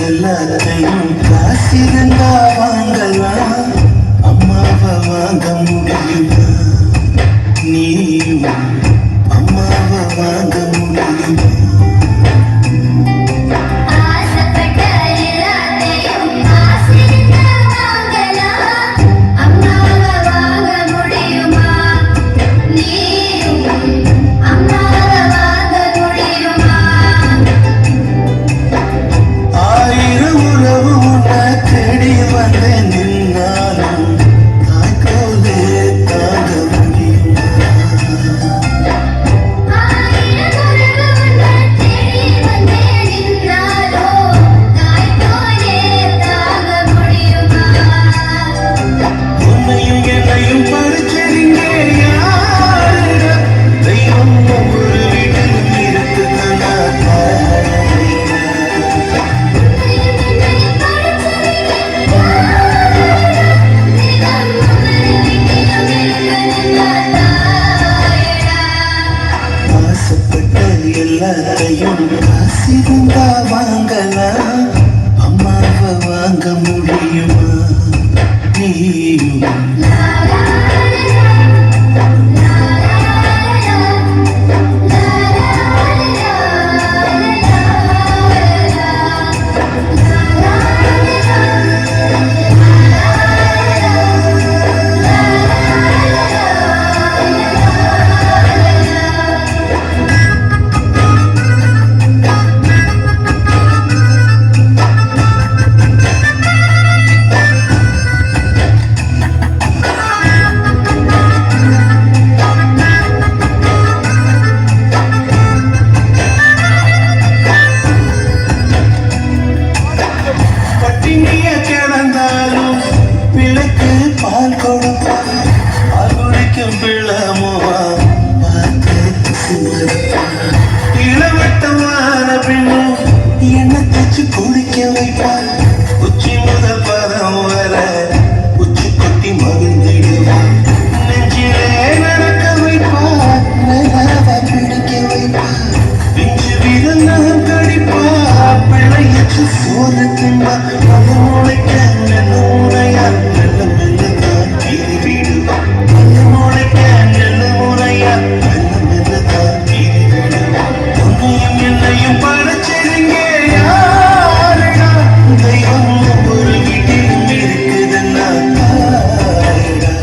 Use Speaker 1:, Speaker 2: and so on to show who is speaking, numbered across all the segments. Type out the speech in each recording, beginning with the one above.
Speaker 1: எல்லாத்தையும் காசிருந்தா வாங்கலாம், அம்மாவை வாங்க முடியுமா? நீயும் அம்மாவை வாங்க முடியுமா? எல்லாத்தையும் காசிருந்தா வாங்கலாம், அம்மாவை வாங்க முடியுமா? நீயும் கிடந்தாலும் பிள்ளைக்கு பால் கொடுப்பான், பால் குடிக்கும் பிள்ளமுவா இளவட்டமான பின்னும் எண்ணெய் தச்சு குடிக்க வைப்பான். உச்சி முதல் பதம் வர உச்சி கொட்டி மகிழ்ந்திடுவான். நெஞ்சிலே நடக்க வைப்பான், நிலவை பிடிக்க வைப்பான். பிஞ்சு விரல் நகம் கடிப்பா, பிள்ளையச்சு சோறு தின்பா. முளைக்க நல்ல முறையா நல்ல மெல்லதான் கீறி விடுவான். நல்ல முளைக்க நல்ல முறையா நல்ல மெல்லதான் கீறி விடுவான். உன்னையும் என்னையும் படைச்சிருங்க யாருடா? தெய்வம் ஒரு வீட்டிலும் இருக்குதுன்னா தாயடா.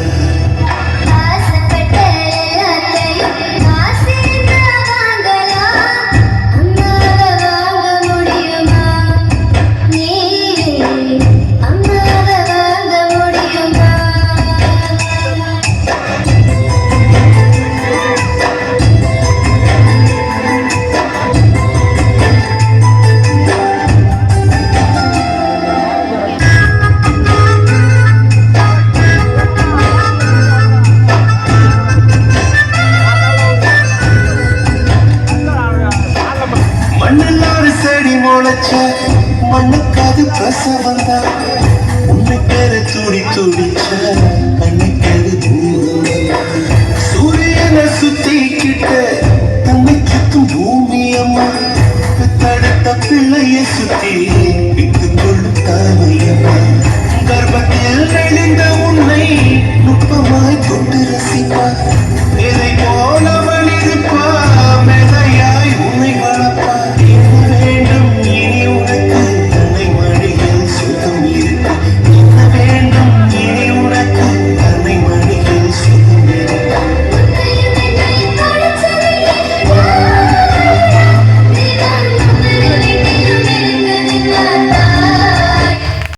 Speaker 1: மண்ணில் ஒரு செடி முளைச்ச மண்ணுக்காது பிரசவம் தான்.